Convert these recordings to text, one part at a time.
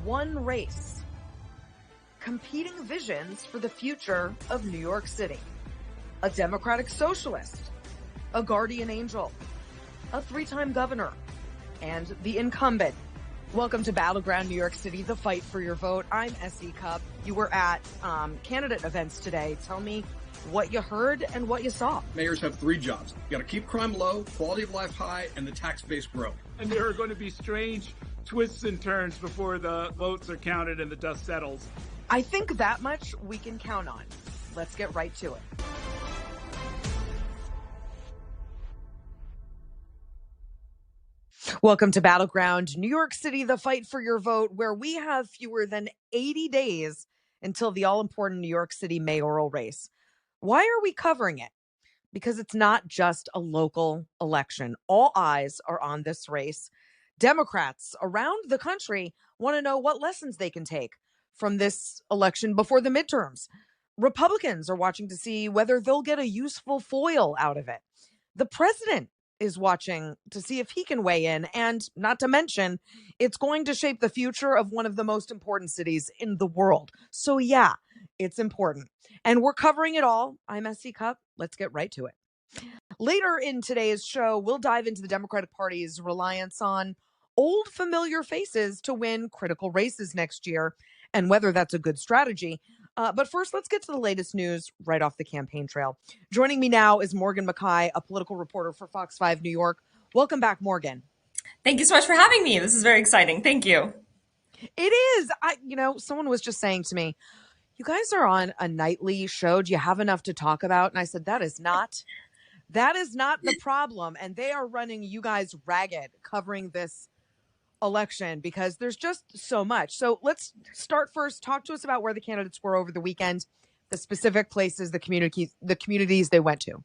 one race. Competing visions for the future of New York City. A Democratic Socialist, a guardian angel, a three-time governor, and the incumbent. Welcome to Battleground, New York City, the fight for your vote. I'm S.E. Cupp. You were at candidate events today. Tell me what you heard and what you saw. Mayors have three jobs. You got to keep crime low, quality of life high, and the tax base grow. And there are going to be strange twists and turns before the votes are counted and the dust settles. I think that much we can count on. Let's get right to it. Welcome to Battleground, New York City, the fight for your vote, where we have fewer than 80 days until the all-important New York City mayoral race. Why are we covering it? Because it's not just a local election. All eyes are on this race. Democrats around the country want to know what lessons they can take from this election before the midterms. Republicans are watching to see whether they'll get a useful foil out of it. The president is watching to see if he can weigh in, and not to mention, it's going to shape the future of one of the most important cities in the world. So yeah, it's important. And we're covering it all. I'm S.E. Cupp. Let's get right to it. Later in today's show, we'll dive into the Democratic Party's reliance on old familiar faces to win critical races next year and whether that's a good strategy. But first, let's get to the latest news right off the campaign trail. Joining me now is Morgan McKay, a political reporter for Fox 5 New York. Welcome back, Morgan. Thank you so much for having me. This is very exciting. Thank you. It is. Someone was just saying to me, you guys are on a nightly show. Do you have enough to talk about? And I said, that is not the problem. And they are running you guys ragged covering this election because there's just so much. So let's start first. Talk to us about where the candidates were over the weekend, the specific places, the communities they went to.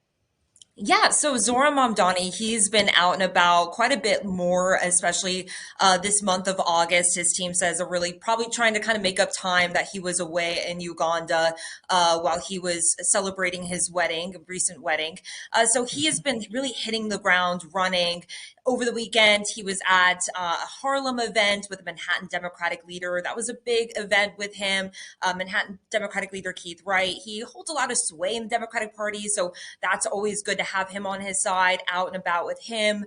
Yeah, so Zohran Mamdani, he's been out and about quite a bit more, especially this month of August. His team says are really probably trying to kind of make up time that he was away in Uganda while he was celebrating his recent wedding. So he has been really hitting the ground running. Over the weekend, he was at a Harlem event with a Manhattan Democratic leader. That was a big event with him. Manhattan Democratic leader Keith Wright. He holds a lot of sway in the Democratic Party, so that's always good to have him on his side, out and about with him.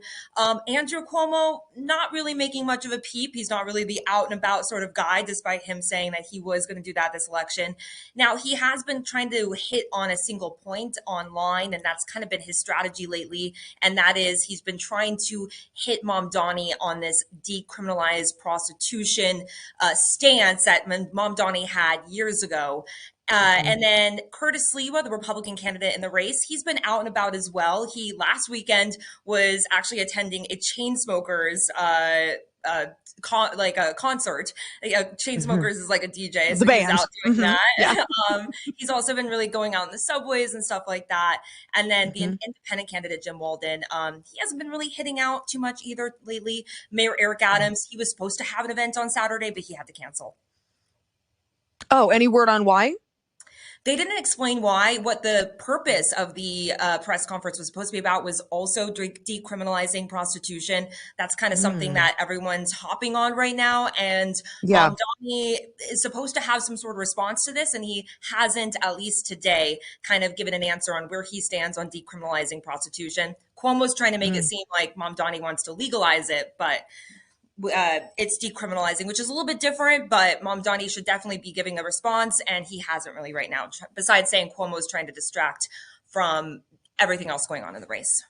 Andrew Cuomo, not really making much of a peep. He's not really the out and about sort of guy, despite him saying that he was going to do that this election. Now, he has been trying to hit on a single point online, and that's kind of been his strategy lately. And that is he's been trying to hit Mamdani on this decriminalized prostitution stance that Mamdani had years ago. And then Curtis Sliwa, the Republican candidate in the race, he's been out and about as well. He last weekend was actually attending a Chainsmokers concert. Chainsmokers is like a DJ, so the band. He's out doing that. Yeah. He's also been really going out in the subways and stuff like that. And then the independent candidate, Jim Walden, he hasn't been really hitting out too much either lately. Mayor Eric Adams, he was supposed to have an event on Saturday, but he had to cancel. Oh, any word on why? They didn't explain why. What the purpose of the press conference was supposed to be about was also decriminalizing prostitution. That's kind of something that everyone's hopping on right now. And Mamdani is supposed to have some sort of response to this, and he hasn't, at least today, kind of given an answer on where he stands on decriminalizing prostitution. Cuomo's trying to make it seem like Mamdani wants to legalize it, but it's decriminalizing, which is a little bit different, but Mamdani should definitely be giving a response, and he hasn't really right now, besides saying Cuomo's trying to distract from everything else going on in the race.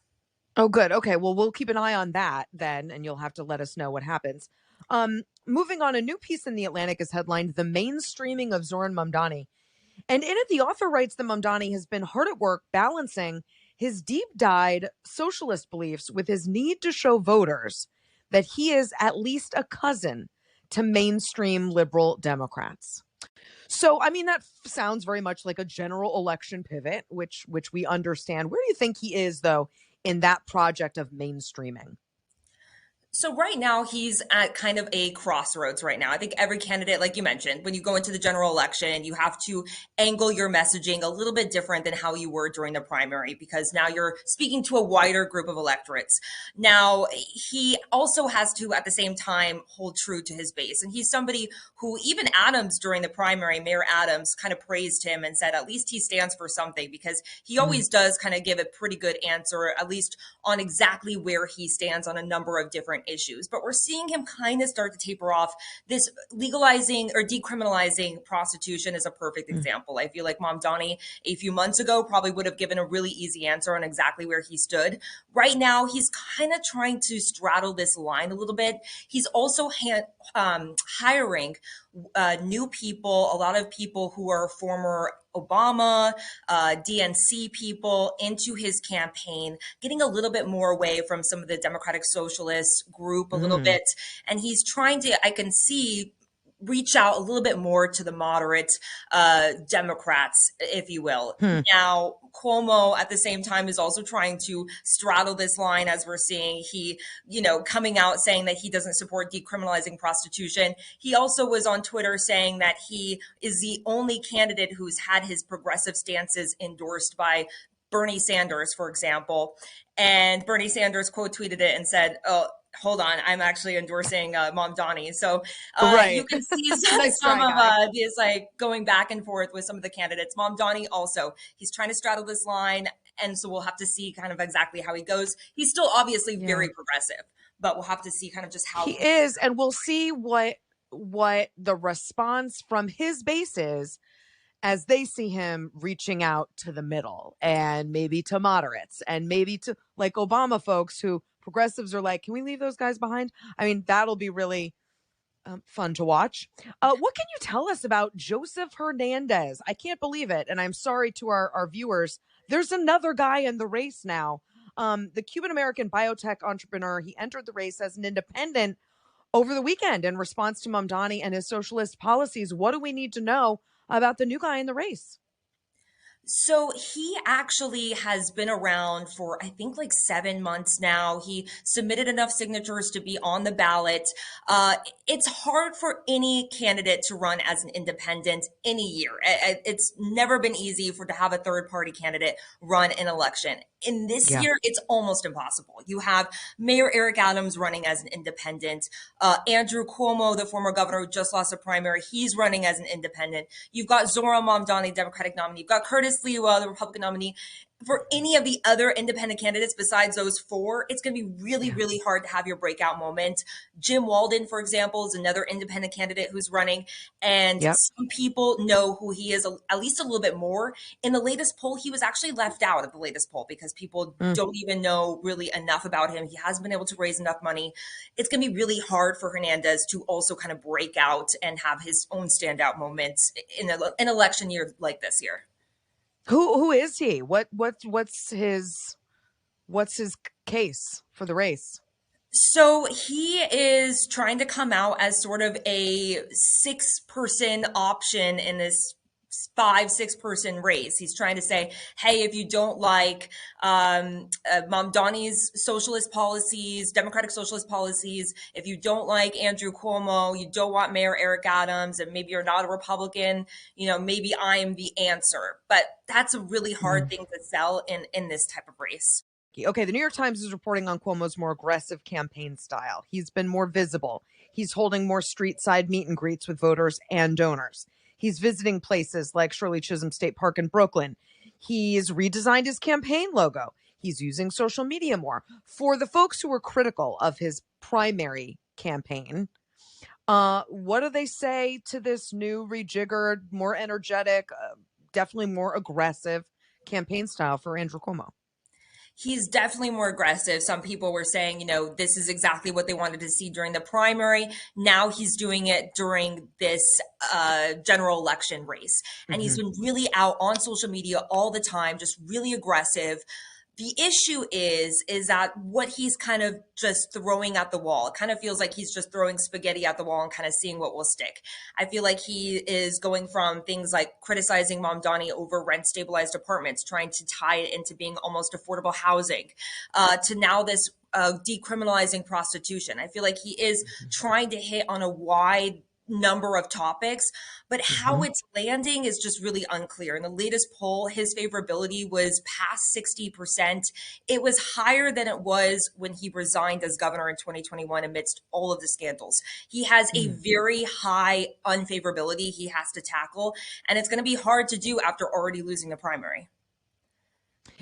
Oh, good. Okay, well, we'll keep an eye on that then, and you'll have to let us know what happens. Moving on, a new piece in The Atlantic is headlined, The Mainstreaming of Zohran Mamdani. And in it, the author writes that Mamdani has been hard at work balancing his deep-dyed socialist beliefs with his need to show voters that he is at least a cousin to mainstream liberal Democrats. So, I mean, that sounds very much like a general election pivot, which we understand. Where do you think he is, though, in that project of mainstreaming? So right now he's at kind of a crossroads right now. I think every candidate, like you mentioned, when you go into the general election, you have to angle your messaging a little bit different than how you were during the primary, because now you're speaking to a wider group of electorates. Now, he also has to, at the same time, hold true to his base. And he's somebody who, even Adams during the primary, Mayor Adams kind of praised him and said, at least he stands for something, because he always does kind of give a pretty good answer, at least on exactly where he stands on a number of different issues. But we're seeing him kind of start to taper off. This legalizing or decriminalizing prostitution is a perfect example. I feel like Mamdani a few months ago probably would have given a really easy answer on exactly where he stood. Right now, he's kind of trying to straddle this line a little bit. He's also hiring new people, a lot of people who are former Obama, DNC people into his campaign, getting a little bit more away from some of the Democratic Socialist group a little bit. And he's trying to, I can see, reach out a little bit more to the moderate Democrats, if you will. Now, Cuomo at the same time is also trying to straddle this line, as we're seeing. He, coming out saying that he doesn't support decriminalizing prostitution. He also was on Twitter saying that he is the only candidate who's had his progressive stances endorsed by Bernie Sanders, for example. And Bernie Sanders quote tweeted it and said, "Oh, hold on, I'm actually endorsing Mamdani." So you can see some of this going back and forth with some of the candidates. Mamdani also, he's trying to straddle this line. And so we'll have to see kind of exactly how he goes. He's still obviously very progressive, but we'll have to see kind of just how he is. And we'll see what the response from his base is, as they see him reaching out to the middle and maybe to moderates and maybe to like Obama folks, who progressives are like, can we leave those guys behind? I mean, that'll be really fun to watch. What can you tell us about Joseph Hernandez? I can't believe it. And I'm sorry to our viewers. There's another guy in the race now. The Cuban-American biotech entrepreneur, he entered the race as an independent over the weekend in response to Mamdani and his socialist policies. What do we need to know about the new guy in the race? So he actually has been around for, I think, like 7 months now. He submitted enough signatures to be on the ballot. It's hard for any candidate to run as an independent any year. It's never been easy to have a third party candidate run an election. In this year, it's almost impossible. You have Mayor Eric Adams running as an independent. Andrew Cuomo, the former governor who just lost a primary, he's running as an independent. You've got Zohran Mamdani, Democratic nominee. You've got Curtis Lewa, the Republican nominee. For any of the other independent candidates besides those four, it's going to be really, really hard to have your breakout moment. Jim Walden, for example, is another independent candidate who's running. And some people know who he is at least a little bit more. In the latest poll, he was actually left out of the latest poll because people don't even know really enough about him. He hasn't been able to raise enough money. It's going to be really hard for Hernandez to also kind of break out and have his own standout moments in an election year like this year. Who is he? What's his case for the race? So he is trying to come out as sort of a 6-person option in this 5-6-person race. He's trying to say, hey, if you don't like Mamdani's socialist policies, Democratic socialist policies, if you don't like Andrew Cuomo, you don't want Mayor Eric Adams, and maybe you're not a Republican, maybe I'm the answer. But that's a really hard thing to sell in this type of race. Okay, the New York Times is reporting on Cuomo's more aggressive campaign style. He's been more visible. He's holding more street-side meet and greets with voters and donors. He's visiting places like Shirley Chisholm State Park in Brooklyn. He's redesigned his campaign logo. He's using social media more. For the folks who were critical of his primary campaign, what do they say to this new, rejiggered, more energetic, definitely more aggressive campaign style for Andrew Cuomo? He's definitely more aggressive. Some people were saying, this is exactly what they wanted to see during the primary. Now he's doing it during this general election race. And he's been really out on social media all the time, just really aggressive. The issue is that what he's kind of just throwing at the wall, it kind of feels like he's just throwing spaghetti at the wall and kind of seeing what will stick. I feel like he is going from things like criticizing Mamdani over rent stabilized apartments, trying to tie it into being almost affordable housing, to now this decriminalizing prostitution. I feel like he is trying to hit on a wide number of topics, but how it's landing is just really unclear. In the latest poll, his favorability was past 60%. It was higher than it was when he resigned as governor in 2021 amidst all of the scandals. He has a very high unfavorability he has to tackle, and it's going to be hard to do after already losing the primary.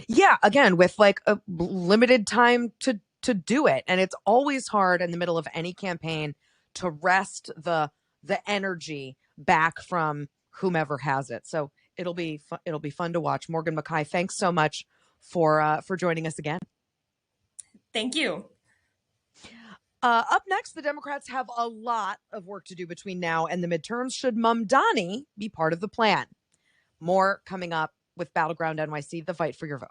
Yeah, again, with like a limited time to do it. And it's always hard in the middle of any campaign to wrest the energy back from whomever has it. So it'll be fun to watch. Morgan McKay, thanks so much for joining us again. Thank you. Up next, the Democrats have a lot of work to do between now and the midterms. Should Mamdani be part of the plan? More coming up with Battleground NYC, the fight for your vote.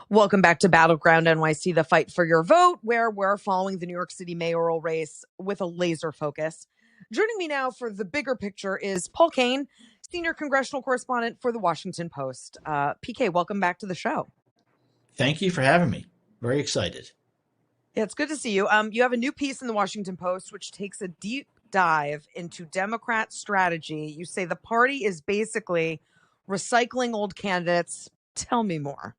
Welcome back to Battleground NYC, the fight for your vote, where we're following the New York City mayoral race with a laser focus. Joining me now for the bigger picture is Paul Kane, senior congressional correspondent for the Washington Post. PK, welcome back to the show. Thank you for having me. Very excited. Yeah, it's good to see you. You have a new piece in the Washington Post, which takes a deep dive into Democrat strategy. You say the party is basically recycling old candidates. Tell me more.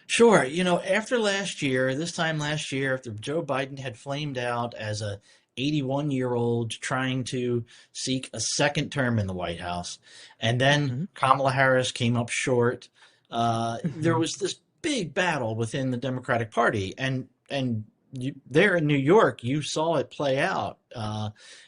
Sure. After this time last year, after Joe Biden had flamed out as a 81-year-old trying to seek a second term in the White House, and then Kamala Harris came up short, there was this big battle within the Democratic Party. And there in New York, you saw it play out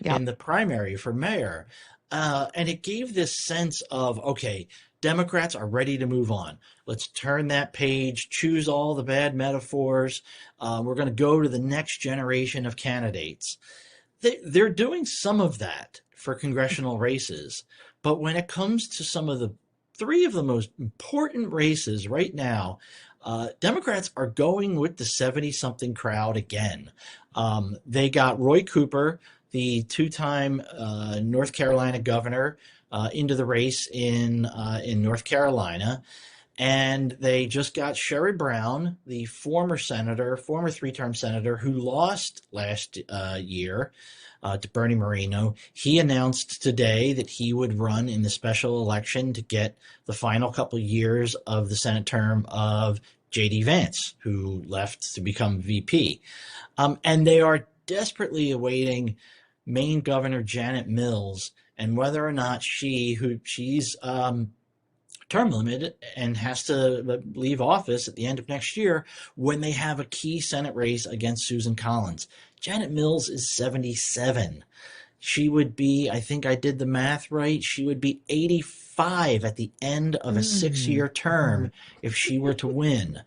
in the primary for mayor. And it gave this sense of, okay, Democrats are ready to move on. Let's turn that page, choose all the bad metaphors. We're going to go to the next generation of candidates. They're doing some of that for congressional races. But when it comes to some of the three of the most important races right now, Democrats are going with the 70-something crowd again. They got Roy Cooper, the two-time North Carolina governor, into the race in North Carolina. And they just got Sherry Brown, the former three-term senator who lost last year to Bernie Moreno. He announced today that he would run in the special election to get the final couple years of the Senate term of J.D. Vance, who left to become VP. And they are desperately awaiting Maine Governor Janet Mills and whether or not she's term limited and has to leave office at the end of next year when they have a key Senate race against Susan Collins. Janet Mills is 77. She would be, I think I did the math right, she would be 85 at the end of a 6-year term if she were to win.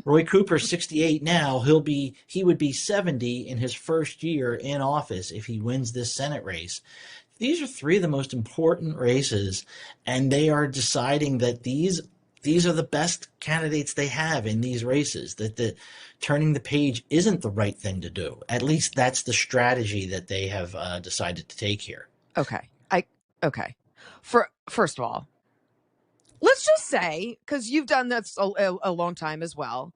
Roy Cooper, 68 now, he would be 70 in his first year in office if he wins this Senate race. These are three of the most important races, and they are deciding that these are the best candidates they have in these races, that turning the page isn't the right thing to do. At least that's the strategy that they have decided to take here. Okay. First of all, let's just say, because you've done this a long time as well,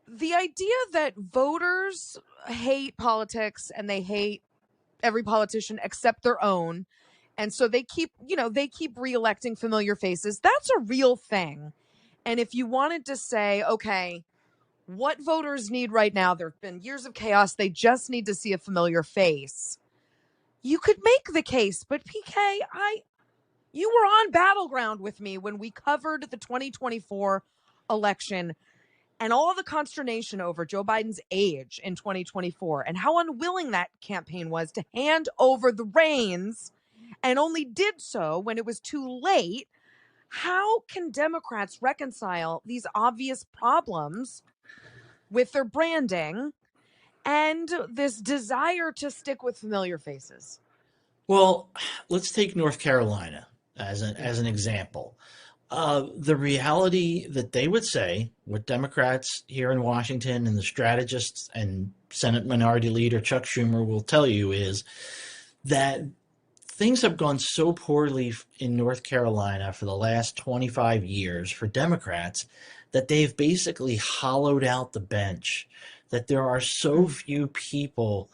the idea that voters hate politics and they hate every politician except their own, and so they keep reelecting familiar faces, that's a real thing. And if you wanted to say, okay, what voters need right now, there have been years of chaos, they just need to see a familiar face, you could make the case. But PK, you were on Battleground with me when we covered the 2024 election and all the consternation over Joe Biden's age in 2024 and how unwilling that campaign was to hand over the reins, and only did so when it was too late. How can Democrats reconcile these obvious problems with their branding and this desire to stick with familiar faces? Well, let's take North Carolina as an example. The reality that they would say, what Democrats here in Washington and the strategists and Senate Minority Leader Chuck Schumer will tell you, is that things have gone so poorly in North Carolina for the last 25 years for Democrats that they've basically hollowed out the bench, that there are so few people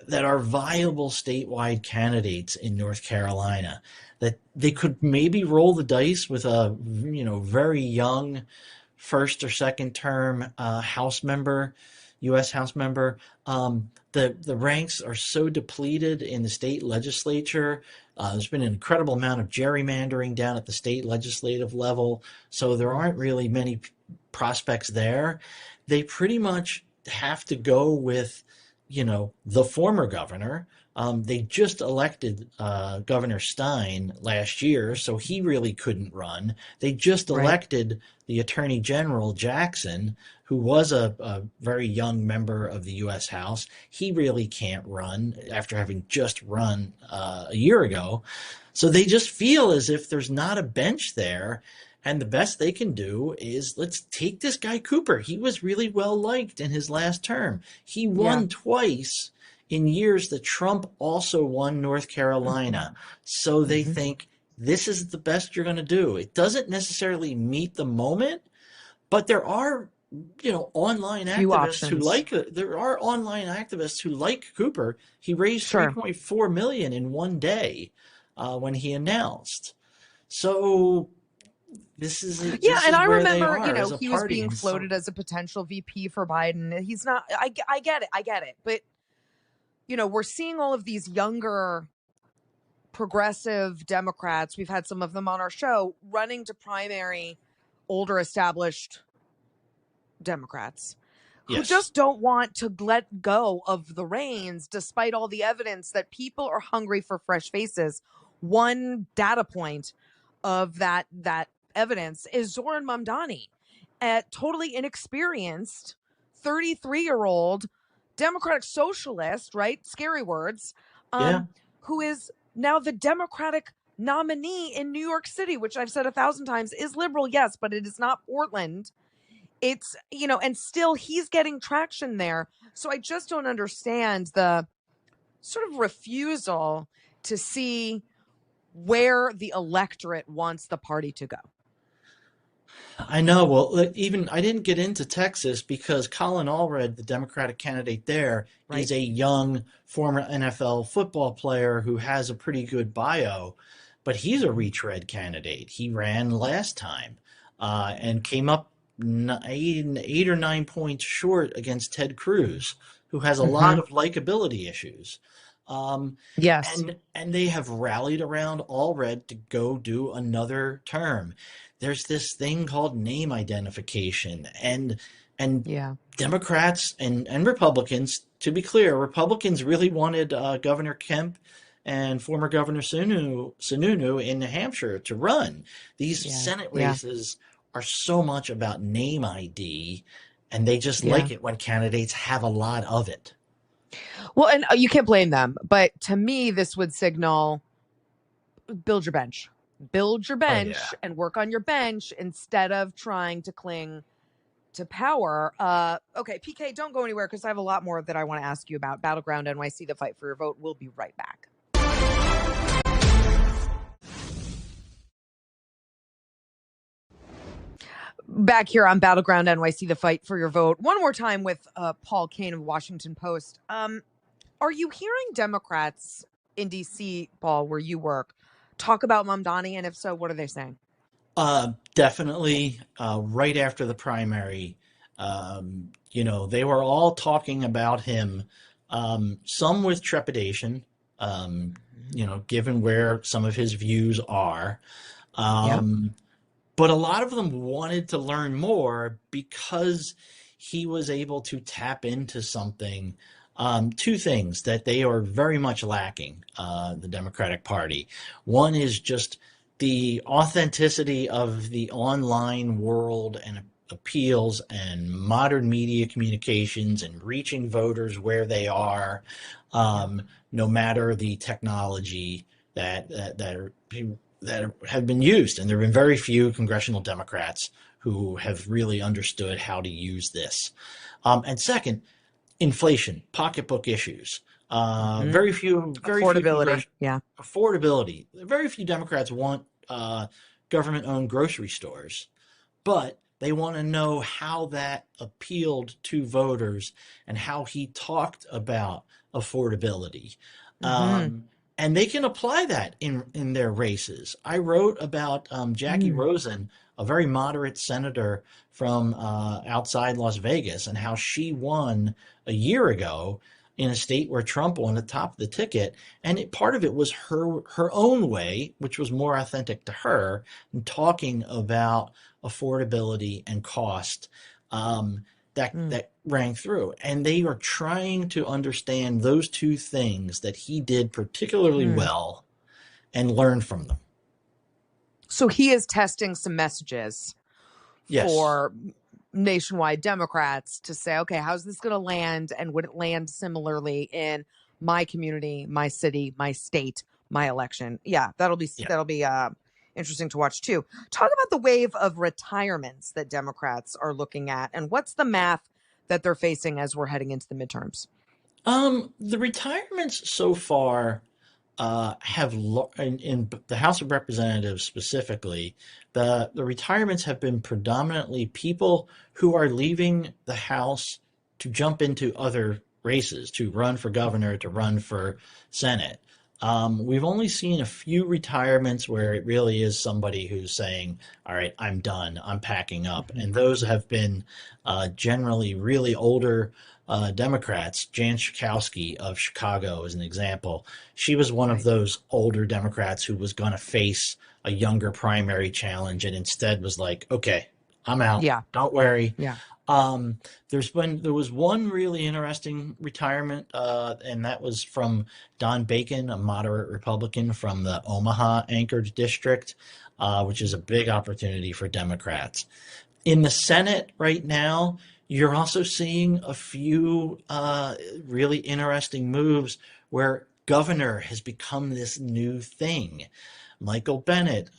that are viable statewide candidates in North Carolina that they could maybe roll the dice with a very young first or second term House member, U.S. House member. The ranks are so depleted in the state legislature. There's been an incredible amount of gerrymandering down at the state legislative level, so there aren't really many prospects there. They pretty much have to go with the former governor. They just elected Governor Stein last year, so he really couldn't run. They just elected the Attorney General Jackson, who was a very young member of the U.S. House. He really can't run after having just run a year ago. So they just feel as if there's not a bench there. And the best they can do is, let's take this guy Cooper. He was really well liked in his last term. He won twice in years that Trump also won North Carolina. So they think this is the best you're going to do. It doesn't necessarily meet the moment, but there are online activists who like Cooper. He raised $3.4 million in one day when he announced. So and I remember, he was being floated as a potential VP for Biden. He's not. I get it, but we're seeing all of these younger progressive Democrats. We've had some of them on our show running to primary older established Democrats who just don't want to let go of the reins, despite all the evidence that people are hungry for fresh faces. One data point of that evidence is Zohran Mamdani, a totally inexperienced 33-year-old Democratic Socialist, right? Scary words, who is now the Democratic nominee in New York City, which I've said 1,000 times is liberal, yes, but it is not Portland. It's, and still he's getting traction there. So I just don't understand the sort of refusal to see where the electorate wants the party to go. I know. Well, even I didn't get into Texas because Colin Allred, the Democratic candidate there, is a young former NFL football player who has a pretty good bio, but he's a retread candidate. He ran last time and came up 8 or 9 points short against Ted Cruz, who has a lot of likability issues. Yes. And they have rallied around Allred to go do another term. There's this thing called name identification, and Democrats and Republicans, to be clear, Republicans really wanted Governor Kemp and former Governor Sununu in New Hampshire to run. These Senate races are so much about name ID, and they just like it when candidates have a lot of it. Well, and you can't blame them, but to me, this would signal build your bench. Build your bench and work on your bench instead of trying to cling to power. Okay, PK, don't go anywhere because I have a lot more that I want to ask you about. Battleground NYC, the fight for your vote. We'll be right back. Back here on Battleground NYC, the fight for your vote. One more time with Paul Kane of Washington Post. Are you hearing Democrats in D.C., Paul, where you work, talk about Mamdani? And if so, what are they saying? Definitely. Right after the primary, they were all talking about him, some with trepidation, given where some of his views are. But a lot of them wanted to learn more because he was able to tap into something. Two things that they are very much lacking, the Democratic Party. One is just the authenticity of the online world and appeals and modern media communications and reaching voters where they are, no matter the technology that have been used. And there have been very few congressional Democrats who have really understood how to use this. And second, inflation, pocketbook issues. Mhm. Very few Affordability. Yeah. affordability. Very few Democrats want government-owned grocery stores, but they want to know how that appealed to voters and how he talked about affordability. Hmm. Um, and they can apply that in their races. I wrote about Jackie Mm. Rosen, a very moderate senator from outside Las Vegas, and how she won a year ago in a state where Trump won the top of the ticket. And part of it was her own way, which was more authentic to her, in talking about affordability and cost, Mm. that rang through. And they are trying to understand those two things that he did particularly Mm. well and learn from them. So he is testing some messages Yes. for nationwide Democrats to say, okay, how's this going to land? And would it land similarly in my community, my city, my state, my election? Yeah, Yeah. that'll be interesting to watch too. Talk about the wave of retirements that Democrats are looking at, and what's the math that they're facing as we're heading into the midterms? The retirements so far in the House of Representatives specifically, the retirements have been predominantly people who are leaving the House to jump into other races, to run for governor, to run for Senate. We've only seen a few retirements where it really is somebody who's saying, all right, I'm done, I'm packing up. Mhm. And those have been generally really older Democrats. Jan Schakowsky of Chicago is an example. She was one of Right. those older Democrats who was going to face a younger primary challenge and instead was like, okay, I'm out. Yeah. Don't worry. Yeah. There was one really interesting retirement, and that was from Don Bacon, a moderate Republican from the Omaha Anchorage district, which is a big opportunity for Democrats. In the Senate right now, you're also seeing a few really interesting moves where governor has become this new thing. Michael Bennett,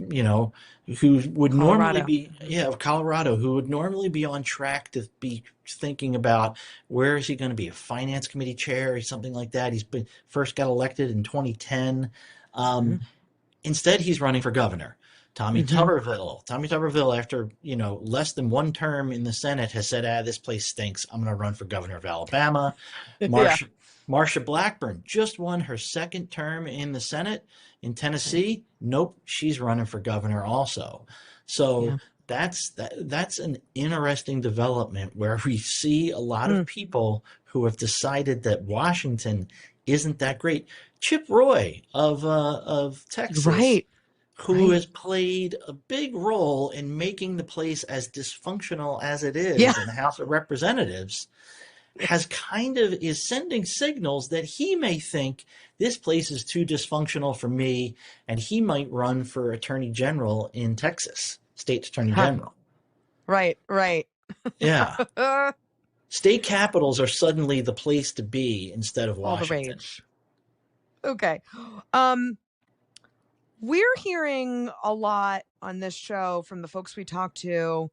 you know, who would normally Colorado. be, yeah, of Colorado, who would normally be on track to be thinking about where is he going to be, a finance committee chair or something like that. First got elected in 2010. Hmm. Um, Instead, he's running for governor. Hmm. Tommy Tuberville, after less than one term in the Senate, has said, "Ah, this place stinks. I'm going to run for governor of Alabama." Yeah. Marsha Blackburn just won her second term in the Senate in Right. Tennessee. Nope, she's running for governor also. So Yeah. that's an interesting development where we see a lot of Mm. people who have decided that Washington isn't that great. Chip Roy of Texas, Right. who Right. has played a big role in making the place as dysfunctional as it Yeah. is in the House of Representatives, is sending signals that he may think this place is too dysfunctional for me, and he might run for Attorney General in Texas, State Attorney Huh. General. Right. Right. Yeah. State capitals are suddenly the place to be instead of All the Washington. rage. Okay. Um, we're hearing a lot on this show from the folks we talked to,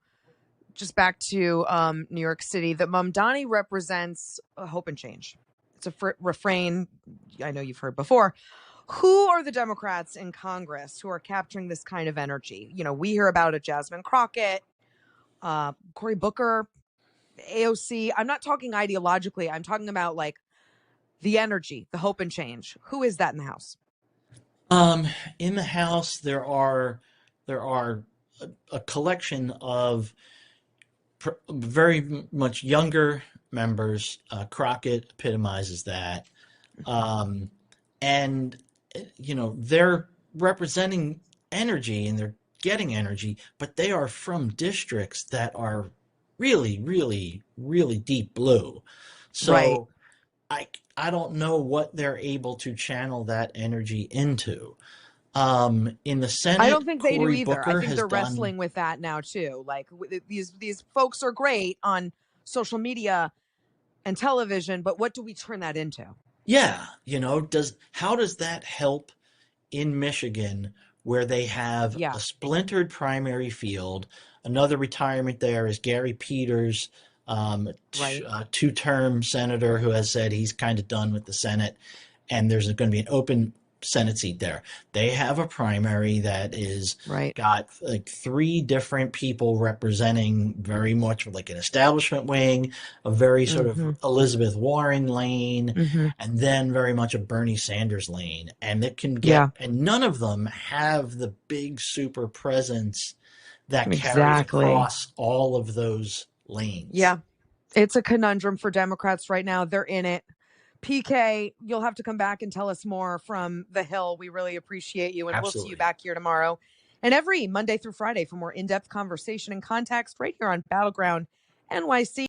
just back to New York City, that Mamdani represents hope and change. It's a refrain I know you've heard before. Who are the Democrats in Congress who are capturing this kind of energy? We hear about it, Jasmine Crockett, Cory Booker, AOC. I'm not talking ideologically. I'm talking about like the energy, the hope and change. Who is that in the House? In the House, there are a collection of very much younger members. Crockett epitomizes that, um, and they're representing energy and they're getting energy, but they are from districts that are really, really, really deep blue. Right. So I don't know what they're able to channel that energy into. In the I don't Senate, think they do Cory either. I Booker think has they're done. wrestling with that now too. Like these folks are great on social media and television, but what do we turn that into? Yeah, how does that help in Michigan where they have Yeah. a splintered primary field? Another retirement there is Gary Peters Right. two-term senator who has said he's kind of done with the Senate, and there's going to be an open Senate seat there. They have a primary that is Right. got like 3 different people representing very much like an establishment wing, a very sort of Elizabeth Warren lane, and then very much a Bernie Sanders lane. And it can get, and none of them have the big super presence that carries across all of those lanes. Yeah. It's a conundrum for Democrats right now. They're in it. PK, you'll have to come back and tell us more from the Hill. We really appreciate you, and Absolutely. We'll see you back here tomorrow and every Monday through Friday for more in-depth conversation and context right here on Battleground NYC.